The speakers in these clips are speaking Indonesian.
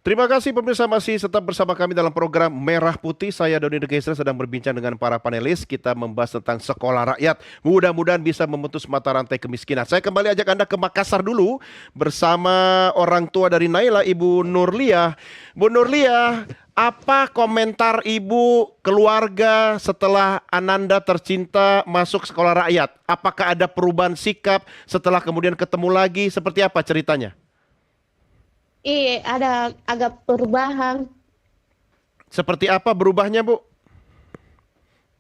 Terima kasih pemirsa masih tetap bersama kami dalam program Merah Putih. Saya Doni Degesra sedang berbincang dengan para panelis. Kita membahas tentang sekolah rakyat. Mudah-mudahan bisa memutus mata rantai kemiskinan. Saya kembali ajak Anda ke Makassar dulu bersama orang tua dari Naila, Ibu Nurliah. Bu Nurliah, apa komentar Ibu keluarga setelah Ananda tercinta masuk sekolah rakyat? Apakah ada perubahan sikap setelah kemudian ketemu lagi? Seperti apa ceritanya? Iya, ada agak perubahan. Seperti apa berubahnya, Bu?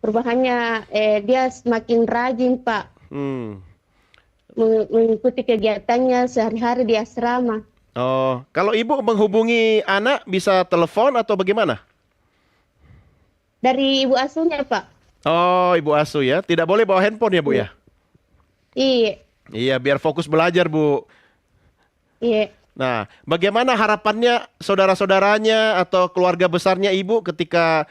Perubahannya, dia semakin rajin, Pak, Hmm. mengikuti kegiatannya sehari-hari di asrama. Oh, kalau ibu menghubungi anak bisa telepon atau bagaimana? Dari ibu asuhnya, Pak. Oh, ibu asuh ya. Tidak boleh bawa handphone ya, Bu Iya, ya? iya, Iya, biar fokus belajar, Bu. iya. Nah, bagaimana harapannya saudara-saudaranya atau keluarga besarnya ibu ketika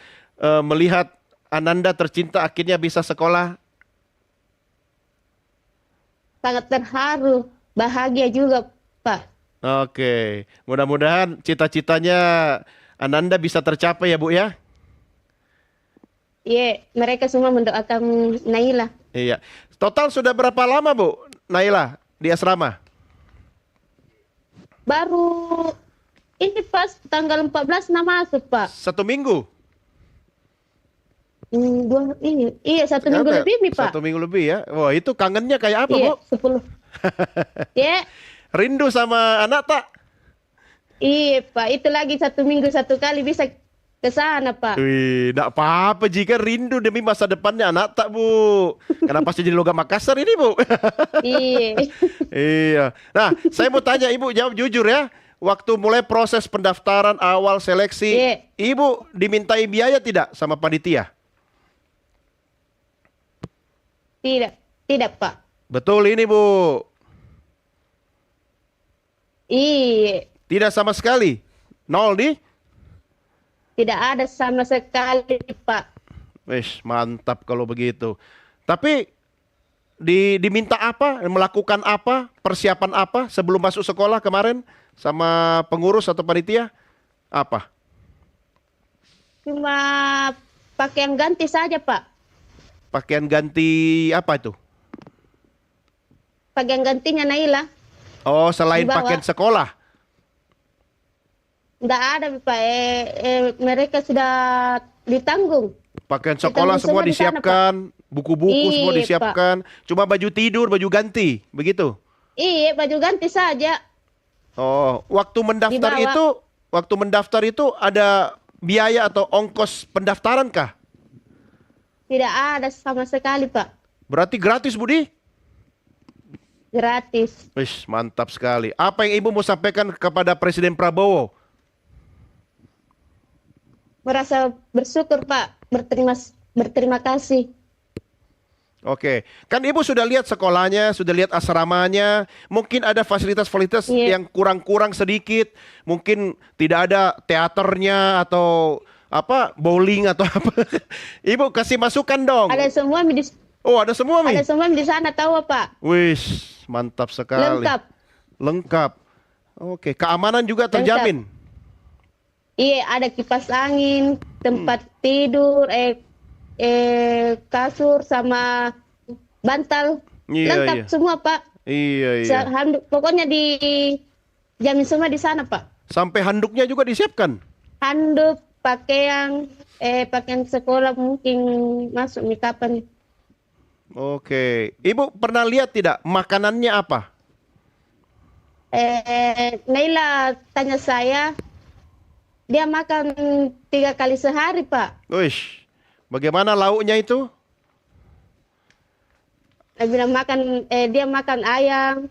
melihat Ananda tercinta akhirnya bisa sekolah? Sangat terharu, bahagia juga, Pak. Oke, mudah-mudahan cita-citanya Ananda bisa tercapai ya, Bu ya? Iya, mereka semua mendoakan Naila. Iya. Total sudah berapa lama, Bu, Naila di asrama? Baru ini pas tanggal 14 masuk, Pak. 1 minggu? Iya, 1 minggu Ada lebih nih, Pak. 1 minggu lebih ya. Wah, itu kangennya kayak apa, Bu? Iya, 10. Iya, Rindu sama anak tak? iya, Pak. Itu lagi 1 minggu satu kali bisa ke sana, Pak. Wih, enggak apa-apa jika rindu demi masa depannya anak tak, Bu. Kenapa sih jadi logam Makassar ini, Bu? Iya. Iya. Nah, saya mau tanya Ibu jawab jujur ya. Waktu mulai proses pendaftaran awal seleksi, Iya. Ibu dimintai biaya tidak sama panitia? Tidak, tidak, Pak. Betul ini, Bu. Iya, Tidak sama sekali. Nol di? tidak ada sama sekali, Pak. Wih, mantap kalau begitu. Tapi diminta apa? Melakukan apa? Persiapan apa sebelum masuk sekolah kemarin sama pengurus atau panitia? Apa? Cuma pakaian ganti saja, Pak. Pakaian ganti apa itu? Pakaian gantinya Naila Oh, selain dibawa. pakaian sekolah. Tidak ada, Pak. Mereka sudah ditanggung. Pakaian Ditanggung sekolah semua di sana, Pak. disiapkan, buku-buku semua Iya, Pak. disiapkan. Cuma baju tidur, baju ganti, begitu. Iya, baju ganti saja Oh, dibawa. waktu mendaftar itu ada biaya atau ongkos pendaftaran kah? Tidak ada sama sekali, Pak. Berarti gratis, Budi? Gratis. Wih, mantap sekali. Apa yang Ibu mau sampaikan kepada Presiden Prabowo? Merasa bersyukur, Pak. Berterima kasih. Oke, kan Ibu sudah lihat sekolahnya, sudah lihat asramanya, mungkin ada fasilitas-fasilitas Iya. yang kurang-kurang sedikit, mungkin tidak ada teaternya atau apa bowling atau apa. Ibu kasih masukan dong. Ada semua di Oh, ada semua ada Mi. semua di sana, tahu, Pak. Wih, mantap sekali. Lengkap. Lengkap. Oke, keamanan juga terjamin. Iya, ada kipas angin, tempat tidur, kasur sama bantal. Iya, Lengkap iya. semua, Pak. Iya, iya. Pokoknya dijamin semua di sana, Pak. Sampai handuknya juga disiapkan. Handuk, pakaian sekolah mungkin masuk nih kapan. Oke, Ibu pernah lihat tidak makanannya apa? Naila tanya saya, dia makan 3 kali sehari, Pak. Wih, bagaimana lauknya itu? Dia makan ayam.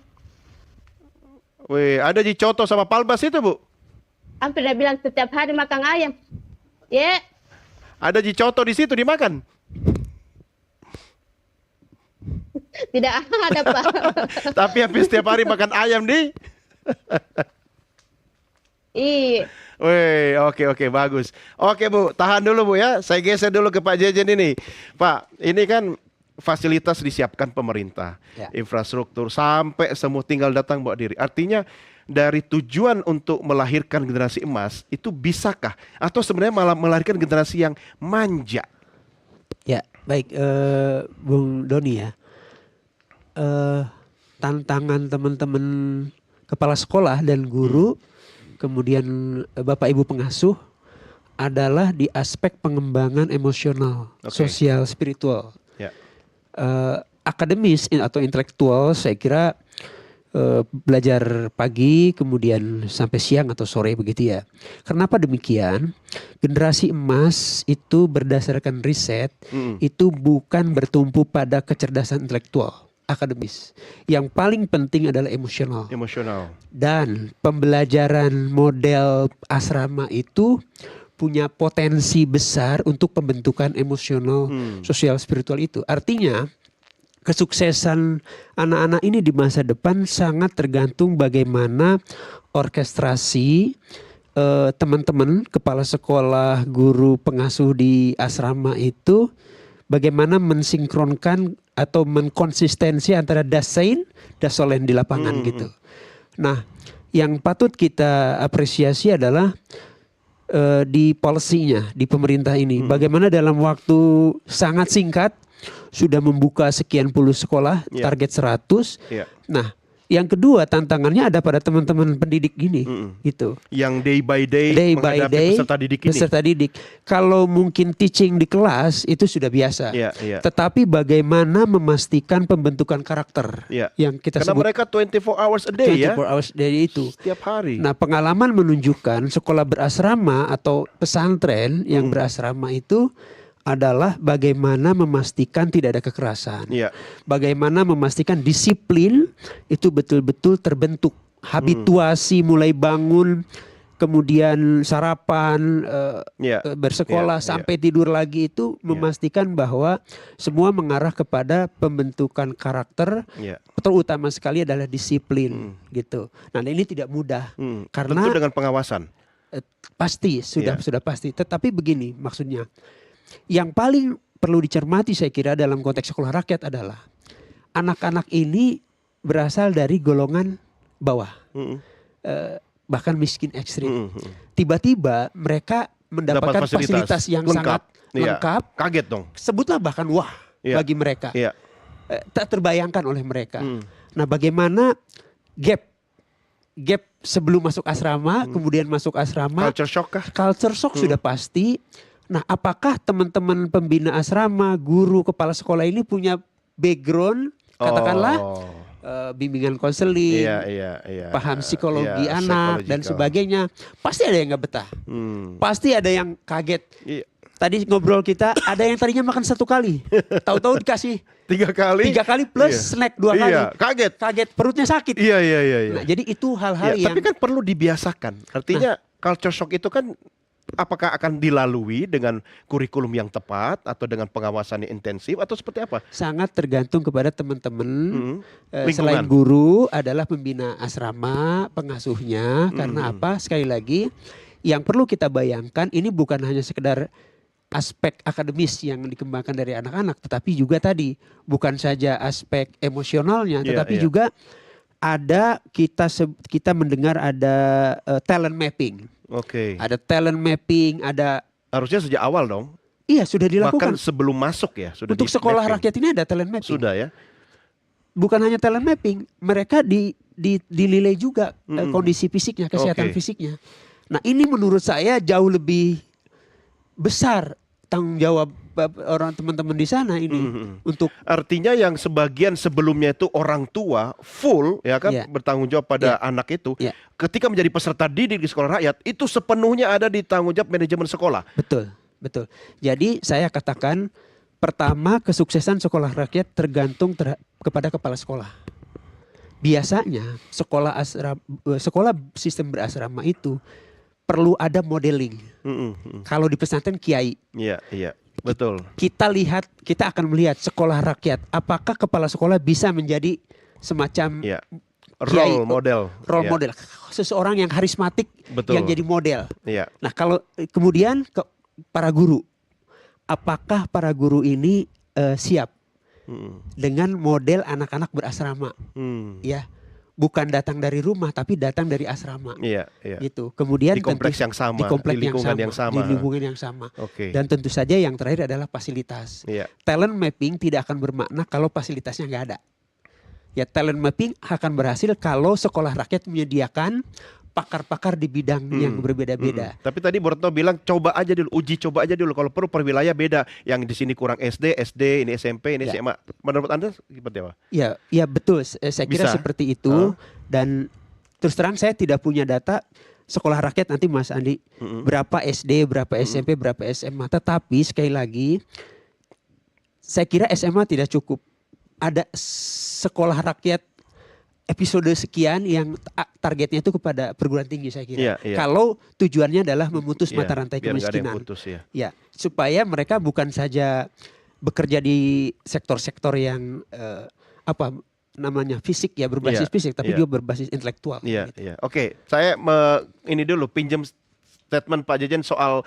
Wih, ada di Coto sama Palbas itu, Bu? Hampir dia bilang setiap hari makan ayam. Ya, Ada di Coto di situ dimakan. tidak ada, Pak. Tapi hampir setiap hari makan ayam di. Iya. Wih, oke bagus. Oke Bu, tahan dulu Bu ya. Saya geser dulu ke Pak Jejen ini. Pak, ini kan fasilitas disiapkan pemerintah, Ya. infrastruktur sampai semua tinggal datang bawa diri. Artinya dari tujuan untuk melahirkan generasi emas itu bisakah? Atau sebenarnya malah melahirkan generasi yang manja? Ya, baik, Bung Doni ya. Tantangan teman-teman kepala sekolah dan guru, kemudian Bapak Ibu pengasuh adalah di aspek pengembangan emosional, sosial, spiritual. Ya. Akademis atau intelektual saya kira belajar pagi kemudian sampai siang atau sore begitu ya. Kenapa demikian? Generasi emas itu berdasarkan riset itu bukan bertumpu pada kecerdasan intelektual, akademis. Yang paling penting adalah emosional. Emosional. Dan pembelajaran model asrama itu punya potensi besar untuk pembentukan emosional, sosial, spiritual itu. Artinya kesuksesan anak-anak ini di masa depan sangat tergantung bagaimana orkestrasi teman-teman kepala sekolah, guru, pengasuh di asrama itu bagaimana mensinkronkan atau menkonsistensi antara dasain, dasolen di lapangan gitu. Nah, yang patut kita apresiasi adalah di policy-nya, di pemerintah ini. Bagaimana dalam waktu sangat singkat sudah membuka sekian puluh sekolah, target 100. Nah, yang kedua tantangannya ada pada teman-teman pendidik gini, gitu. Yang day by day menghadapi peserta didik ini. Peserta didik. Kalau mungkin teaching di kelas itu sudah biasa. Tetapi bagaimana memastikan pembentukan karakter yang kita Karena sebut mereka 24 hours a day 24 hours a day itu. Setiap hari. Nah, pengalaman menunjukkan sekolah berasrama atau pesantren yang berasrama itu adalah bagaimana memastikan tidak ada kekerasan. Bagaimana memastikan disiplin itu betul-betul terbentuk. Habituasi mulai bangun, kemudian sarapan, bersekolah sampai tidur lagi itu memastikan bahwa semua mengarah kepada pembentukan karakter. Terutama sekali adalah disiplin gitu. Nah, ini tidak mudah karena tentu dengan pengawasan. Pasti sudah pasti. Tetapi begini maksudnya. Yang paling perlu dicermati saya kira dalam konteks sekolah rakyat adalah anak-anak ini berasal dari golongan bawah, bahkan miskin ekstrim. Tiba-tiba mereka mendapatkan fasilitas yang sangat lengkap. Kaget dong. Sebutlah bahkan wah bagi mereka. Tak terbayangkan oleh mereka. Nah, bagaimana gap sebelum masuk asrama, kemudian masuk asrama. Culture shock kah? Culture shock sudah pasti. Nah, apakah teman-teman pembina asrama, guru, kepala sekolah ini punya background, katakanlah bimbingan konseling, paham psikologi anak dan sebagainya? Pasti ada yang nggak betah, pasti ada yang kaget. Tadi ngobrol kita, ada yang tadinya makan 1 kali, tahu-tahu dikasih 3 kali, 3 kali plus snack 2 kali, kaget, perutnya sakit. Nah, jadi itu hal-hal yang. Tapi kan perlu dibiasakan. Artinya culture shock itu kan. Apakah akan dilalui dengan kurikulum yang tepat atau dengan pengawasan yang intensif atau seperti apa? Sangat tergantung kepada teman-teman. Selain guru adalah pembina asrama, pengasuhnya. Karena apa? Sekali lagi, yang perlu kita bayangkan ini bukan hanya sekedar aspek akademis yang dikembangkan dari anak-anak, tetapi juga tadi bukan saja aspek emosionalnya, tetapi juga ada kita mendengar ada talent mapping. Ada talent mapping, ada. Harusnya sejak awal dong. Iya, sudah dilakukan. Bahkan sebelum masuk ya. Sudah untuk sekolah rakyat ini ada talent mapping. Sudah ya. Bukan hanya talent mapping, mereka dinilai juga kondisi fisiknya, kesehatan fisiknya. Nah, ini menurut saya jauh lebih besar tanggung jawab orang teman-teman di sana ini untuk. Artinya yang sebagian sebelumnya itu orang tua full ya kan bertanggung jawab pada anak itu. Ketika menjadi peserta didik di sekolah rakyat itu sepenuhnya ada di tanggung jawab manajemen sekolah. Betul. Jadi saya katakan pertama kesuksesan sekolah rakyat tergantung kepada kepala sekolah. Biasanya sekolah sistem berasrama itu perlu ada modeling. Kalau di pesantren kiai. Iya. Betul. Kita akan melihat sekolah rakyat. Apakah kepala sekolah bisa menjadi semacam role model. Seseorang yang karismatik yang jadi model. Nah, kalau kemudian para guru. Apakah para guru ini siap dengan model anak-anak berasrama? Ya. bukan datang dari rumah tapi datang dari asrama. Iya, iya. Gitu. Kemudian Di kompleks yang sama, di kompleks di lingkungan yang sama. di lingkungan yang sama. Oke. Dan tentu saja yang terakhir adalah fasilitas. Iya. Talent mapping tidak akan bermakna kalau fasilitasnya nggak ada. Ya, talent mapping akan berhasil kalau sekolah rakyat menyediakan pakar-pakar di bidang yang berbeda-beda. Tapi tadi Borto bilang coba aja dulu, uji coba aja dulu. Kalau perlu per wilayah beda. Yang di sini kurang SD, ini SMP, ini Ya. SMA. Menurut Anda seperti apa? Ya, ya betul. Saya kira Bisa. seperti itu. Dan terus terang saya tidak punya data sekolah rakyat nanti Mas Andi berapa SD, berapa SMP, berapa SMA. Tetapi sekali lagi saya kira SMA tidak cukup. Ada sekolah rakyat episode sekian yang targetnya itu kepada perguruan tinggi saya kira. Iya, iya. Kalau tujuannya adalah memutus Iya, mata rantai biar nggak ada yang kemiskinan. putus, ya. Ya, supaya mereka bukan saja bekerja di sektor-sektor yang apa namanya fisik ya, berbasis Iya, fisik, tapi iya. juga berbasis intelektual. Iya, gitu. iya. Oke, saya ini dulu pinjam statement Pak Jejen soal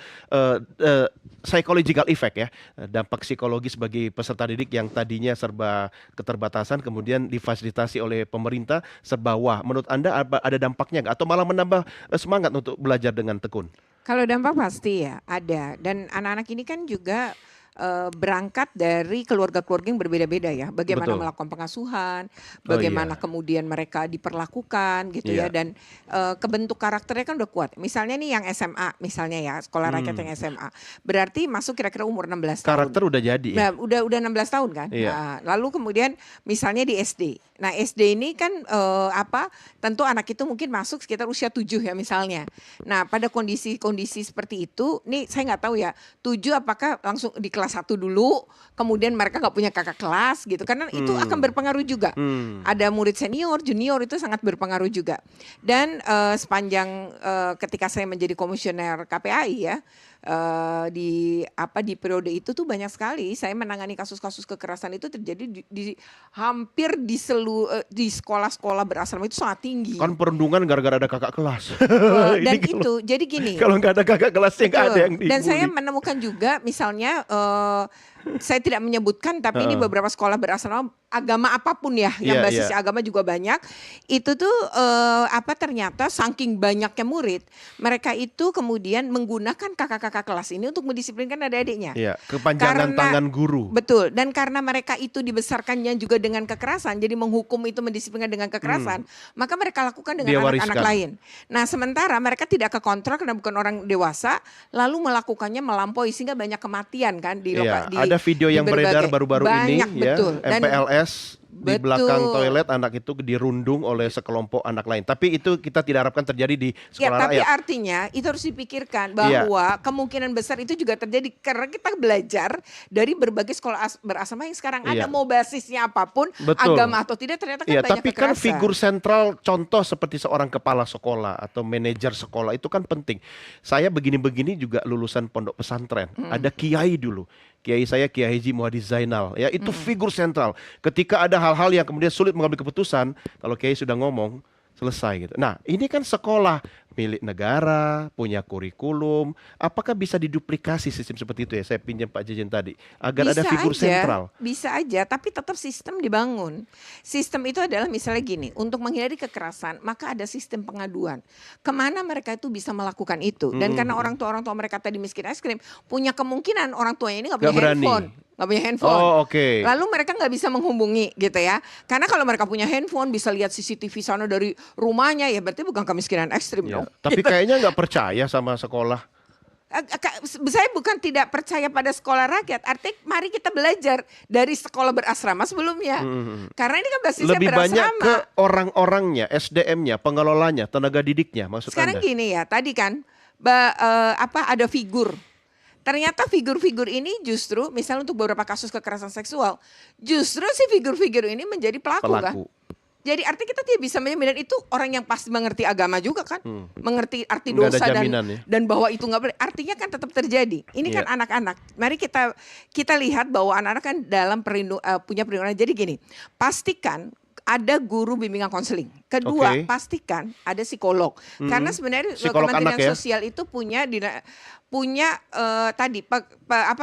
psychological effect ya, dampak psikologis bagi peserta didik yang tadinya serba keterbatasan kemudian difasilitasi oleh pemerintah serba wah. Menurut Anda ada dampaknya nggak? Atau malah menambah semangat untuk belajar dengan tekun? Kalau dampak pasti ya ada, dan anak-anak ini kan juga berangkat dari keluarga-keluarga yang berbeda-beda ya. Bagaimana Betul. melakukan pengasuhan, Oh, bagaimana iya. kemudian mereka diperlakukan gitu ya, Iya. dan kebentuk karakternya kan udah kuat. Misalnya nih yang SMA misalnya ya, sekolah rakyat yang SMA, berarti masuk kira-kira umur 16 tahun. Karakter udah jadi ya? Nah, udah 16 tahun kan. Iya. Nah, lalu kemudian misalnya di SD. Nah, SD ini kan tentu anak itu mungkin masuk sekitar usia 7 ya misalnya. Nah, pada kondisi-kondisi seperti itu, nih saya nggak tahu ya, 7 apakah langsung di kelas 1 dulu, kemudian mereka nggak punya kakak kelas gitu. Karena itu akan berpengaruh juga. Ada murid senior, junior itu sangat berpengaruh juga. Dan sepanjang ketika saya menjadi komisioner KPAI ya, di periode itu tuh banyak sekali saya menangani kasus-kasus kekerasan itu terjadi hampir di sekolah-sekolah berasrama itu sangat tinggi. Kan perundungan gara-gara ada kakak kelas. Dan Ini itu jadi gini. kalau nggak ada kakak kelasnya nggak ada Betul. yang dibully. Dan saya menemukan juga misalnya saya tidak menyebutkan tapi ini beberapa sekolah berasrama agama apapun ya, yang Iya, basisnya iya. agama juga banyak. Itu tuh ternyata saking banyaknya murid, mereka itu kemudian menggunakan kakak-kakak kelas ini untuk mendisiplinkan adik-adiknya. Iya, kepanjangan Karena- tangan guru. Betul, dan karena mereka itu dibesarkannya juga dengan kekerasan, jadi menghukum itu mendisiplinkan dengan kekerasan, maka mereka lakukan Dia dengan anak-anak wariskan. lain. Nah, sementara mereka tidak kekontrol karena bukan orang dewasa, lalu melakukannya melampaui sehingga banyak kematian kan di Iya, lokasi. ada video yang beredar baru-baru ini Banyak, ya, betul. Dan- MPLS di Betul. belakang toilet anak itu dirundung oleh sekelompok anak lain. Tapi itu kita tidak harapkan terjadi di Ya, sekolah tapi rakyat. artinya itu harus dipikirkan Iya. bahwa kemungkinan besar itu juga terjadi karena kita belajar dari berbagai sekolah berasrama yang sekarang Iya. ada, mau basisnya apapun, Betul. agama atau tidak, ternyata kan Iya, banyak tapi kan kekerasan. figur sentral contoh seperti seorang kepala sekolah atau manajer sekolah itu kan penting. Saya begini-begini juga lulusan pondok pesantren. Ada kiai dulu. Kiai saya Kiai Haji Muhadi Zainal. Ya, itu figur sentral. Ketika ada hal-hal yang kemudian sulit mengambil keputusan, kalau kiai sudah ngomong, selesai gitu. Nah, ini kan sekolah milik negara, punya kurikulum. Apakah bisa diduplikasi sistem seperti itu ya? Saya pinjam Pak Jejen tadi. Agar ada figur sentral. Bisa aja, tapi tetap sistem dibangun. Sistem itu adalah misalnya gini, untuk menghindari kekerasan, maka ada sistem pengaduan. Kemana mereka itu bisa melakukan itu? Dan karena orang tua mereka tadi miskin es krim, punya kemungkinan orang tuanya ini nggak Nggak punya berani. handphone. Nggak punya handphone. Oh, oke. Lalu mereka nggak bisa menghubungi gitu ya. Karena kalau mereka punya handphone, bisa lihat CCTV sana dari rumahnya, ya berarti bukan kemiskinan ekstrim Ya, dong. tapi kayaknya nggak percaya sama sekolah. Saya bukan tidak percaya pada sekolah rakyat. Artinya mari kita belajar dari sekolah berasrama sebelumnya. Karena ini kan basisnya Lebih banyak berasrama. ke orang-orangnya, SDM-nya, pengelolanya, tenaga didiknya, maksud Sekarang Anda? gini ya, tadi kan ada figur. Ternyata figur-figur ini justru misalnya untuk beberapa kasus kekerasan seksual, justru si figur-figur ini menjadi pelaku kan. Jadi artinya kita tidak bisa menyamakan itu orang yang pasti mengerti agama juga kan, mengerti arti Nggak ada dosa jaminan ya. dan bahwa itu nggak boleh. Artinya kan tetap terjadi. Ini kan Iya. anak-anak. Mari kita lihat bahwa anak-anak kan dalam punya perlindungan. Jadi gini, pastikan ada guru bimbingan konseling. Kedua, Oke. pastikan ada psikolog. Karena sebenarnya Psikolog Kementerian anak ya? Sosial itu punya tadi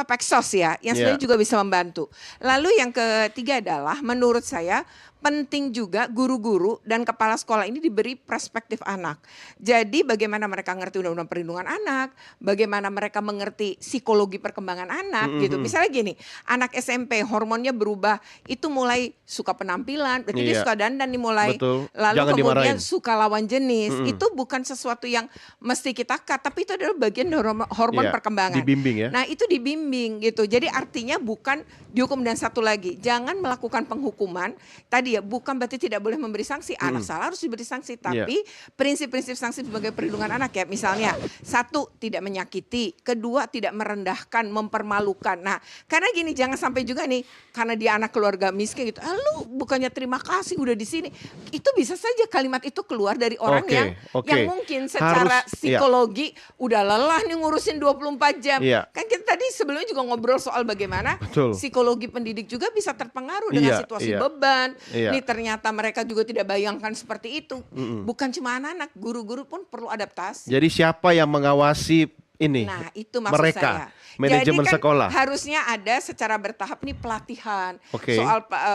Peksos ya, yang Iya. sebenarnya juga bisa membantu. Lalu yang ketiga adalah menurut saya penting juga guru-guru dan kepala sekolah ini diberi perspektif anak. Jadi bagaimana mereka ngerti undang-undang perlindungan anak, bagaimana mereka mengerti psikologi perkembangan anak gitu. Misalnya gini, anak SMP hormonnya berubah, itu mulai suka penampilan, berarti dia Iya. suka dandan nih mulai. Betul. Lalu Jangan kemudian dimarahin. suka lawan jenis. Itu bukan sesuatu yang mesti kita cut, tapi itu adalah bagian dari hormon Iya, perkembangan. dibimbing ya. Nah, itu dibimbing gitu. Jadi artinya bukan dihukum, dan satu lagi, jangan melakukan penghukuman. Tadi ya, bukan berarti tidak boleh memberi sanksi. Anak salah harus diberi sanksi, Iya. tapi prinsip-prinsip sanksi sebagai perlindungan anak ya. Misalnya, satu, tidak menyakiti, kedua, tidak merendahkan, mempermalukan. Nah, karena gini, jangan sampai juga nih karena dia anak keluarga miskin gitu. Lu bukannya terima kasih udah di sini. Itu bisa saja kalimat itu keluar dari orang Oke, yang oke. mungkin secara Harus, iya. psikologi udah lelah nih ngurusin 24 jam. Iya. Kan kita tadi sebelumnya juga ngobrol soal bagaimana Betul. psikologi pendidik juga bisa terpengaruh dengan Iya, situasi iya. beban. Iya. Nih ternyata mereka juga tidak bayangkan seperti itu. Bukan cuma anak-anak, guru-guru pun perlu adaptasi. Jadi siapa yang mengawasi ini? Nah, itu maksud mereka, saya. manajemen Jadi kan sekolah. harusnya ada secara bertahap nih pelatihan Oke.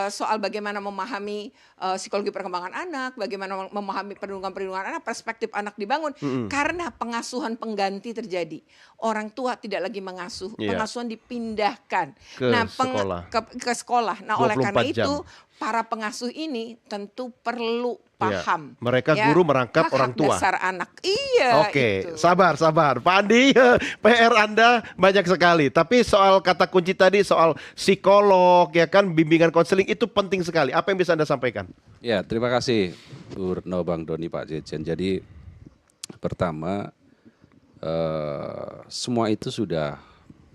soal bagaimana memahami psikologi perkembangan anak, bagaimana memahami perlindungan anak, perspektif anak dibangun. Karena pengasuhan pengganti terjadi. Orang tua tidak lagi mengasuh, Iya. pengasuhan dipindahkan Ke sekolah. ke sekolah. Nah, oleh karena 24 jam. itu para pengasuh ini tentu perlu paham. Iya. Mereka ya, guru merangkap hak-hak orang tua. dasar anak. Iya. Oke, itu. sabar. Pak Andi, PR Anda banyak sekali. Tapi soal kata kunci tadi, soal psikolog, ya kan, bimbingan konseling itu penting sekali. Apa yang bisa Anda sampaikan? Ya, terima kasih Bu Retno, Bang Doni, Pak Jejen. Jadi pertama, semua itu sudah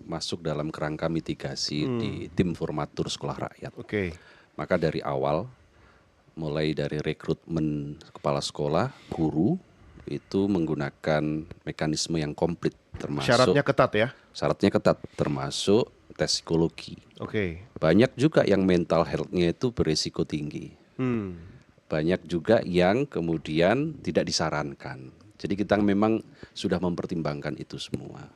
masuk dalam kerangka mitigasi di tim formatur sekolah rakyat. Oke. Maka dari awal, mulai dari rekrutmen kepala sekolah, guru, itu menggunakan mekanisme yang komplit, termasuk Syaratnya ketat ya? syaratnya ketat, termasuk tes psikologi. Oke. Banyak juga yang mental health-nya itu berisiko tinggi. Banyak juga yang kemudian tidak disarankan. Jadi kita memang sudah mempertimbangkan itu semua.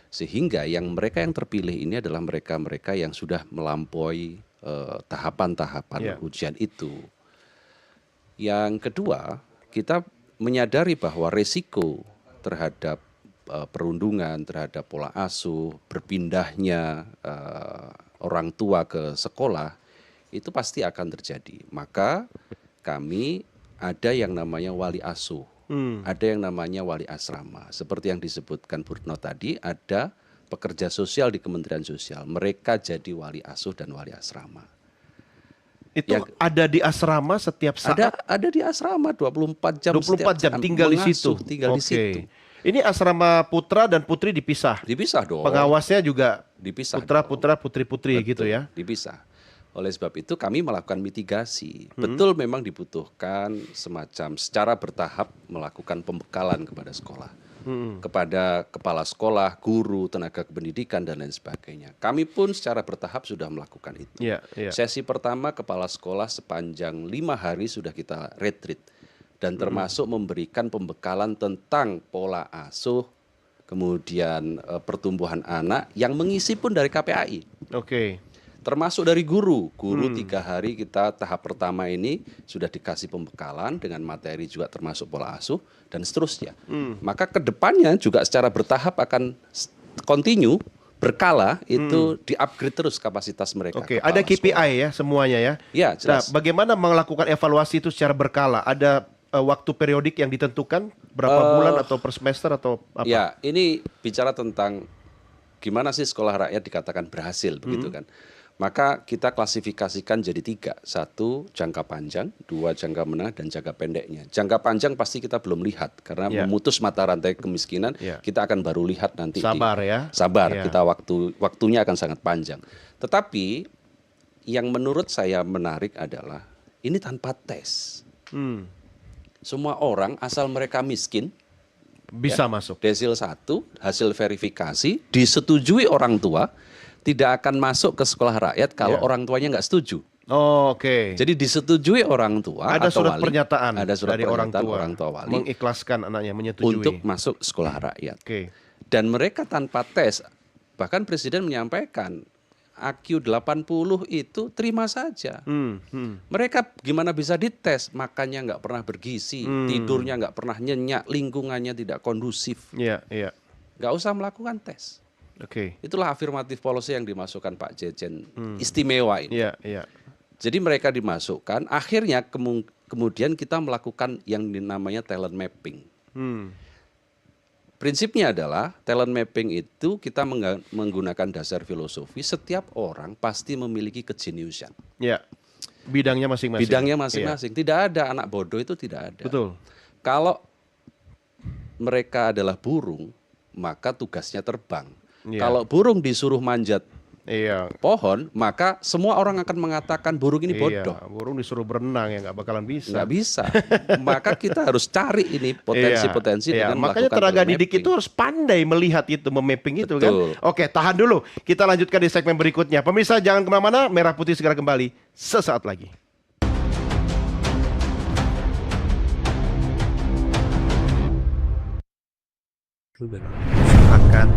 Sehingga mereka yang terpilih ini adalah mereka-mereka yang sudah melampaui tahapan-tahapan Iya. ujian itu. Yang kedua, kita menyadari bahwa resiko terhadap perundungan, terhadap pola asuh, berpindahnya orang tua ke sekolah, itu pasti akan terjadi. Maka kami ada yang namanya wali asuh, ada yang namanya wali asrama. Seperti yang disebutkan Bu Retno tadi, ada pekerja sosial di Kementerian Sosial. Mereka jadi wali asuh dan wali asrama. Itu Ya. ada di asrama setiap saat? Ada di asrama 24 jam. 24 jam setiap tinggal di situ? mengasuh, tinggal di Oke. situ. Ini asrama putra dan putri dipisah? Dipisah dong. Pengawasnya juga Dipisah putra-putra, dong. putri-putri gitu Betul, ya? Dipisah. Oleh sebab itu kami melakukan mitigasi. Betul memang dibutuhkan semacam secara bertahap melakukan pembekalan kepada sekolah. Kepada kepala sekolah, guru, tenaga kependidikan dan lain sebagainya. Kami pun secara bertahap sudah melakukan itu. Iya, iya. Sesi pertama kepala sekolah sepanjang 5 hari sudah kita retreat. Dan termasuk memberikan pembekalan tentang pola asuh, kemudian pertumbuhan anak yang mengisi pun dari KPAI. Oke. Termasuk dari guru 3 hari kita tahap pertama ini sudah dikasih pembekalan dengan materi juga termasuk pola asuh dan seterusnya. Maka kedepannya juga secara bertahap akan continue berkala itu di-upgrade terus kapasitas mereka. Oke, kepala ada KPI sekolah. ya semuanya ya? Ya, Nah, jelas. bagaimana melakukan evaluasi itu secara berkala? Ada waktu periodik yang ditentukan? Berapa bulan atau per semester atau apa? Ya, ini bicara tentang gimana sih sekolah rakyat dikatakan berhasil begitu kan. Maka kita klasifikasikan jadi 3. 1 jangka panjang, 2 jangka menengah dan jangka pendeknya. Jangka panjang pasti kita belum lihat karena Ya. memutus mata rantai kemiskinan Ya. kita akan baru lihat nanti. Sabar ya. Sabar, Ya. kita waktunya akan sangat panjang. Tetapi yang menurut saya menarik adalah ini tanpa tes. Semua orang asal mereka miskin, Bisa masuk. desil 1, hasil verifikasi, disetujui orang tua, tidak akan masuk ke sekolah rakyat kalau Ya. orang tuanya nggak setuju. Oh, oke. Jadi disetujui orang tua Ada atau surat wali, pernyataan ada surat dari orang pernyataan tua, wali mengikhlaskan anaknya, menyetujui. untuk masuk sekolah rakyat. Oke. Dan mereka tanpa tes, bahkan Presiden menyampaikan IQ 80 itu terima saja. Mereka gimana bisa dites? Makannya nggak pernah bergizi, tidurnya nggak pernah nyenyak, lingkungannya tidak kondusif. Iya, iya. Nggak usah melakukan tes. Oke. Itulah afirmatif policy yang dimasukkan Pak Jejen. Istimewa ini. Iya, iya. Jadi mereka dimasukkan, akhirnya kemudian kita melakukan yang namanya talent mapping. Prinsipnya adalah talent mapping itu kita menggunakan dasar filosofi, setiap orang pasti memiliki kejeniusan. Iya. Bidangnya masing-masing. Bidangnya masing-masing. Tidak ada anak bodoh, itu tidak ada. Betul. Kalau mereka adalah burung, maka tugasnya terbang. Iya. Kalau burung disuruh manjat Iya. pohon, maka semua orang akan mengatakan burung ini bodoh. Iya, burung disuruh berenang ya nggak bakalan bisa. Nggak bisa. Maka kita harus cari ini potensi-potensi Iya, dengan makanya melakukan tenaga talent didik mapping. itu harus pandai melihat itu, memapping itu kan. Betul. Oke, tahan dulu. Kita lanjutkan di segmen berikutnya. Pemirsa jangan kemana-mana, Merah Putih segera kembali sesaat lagi. akan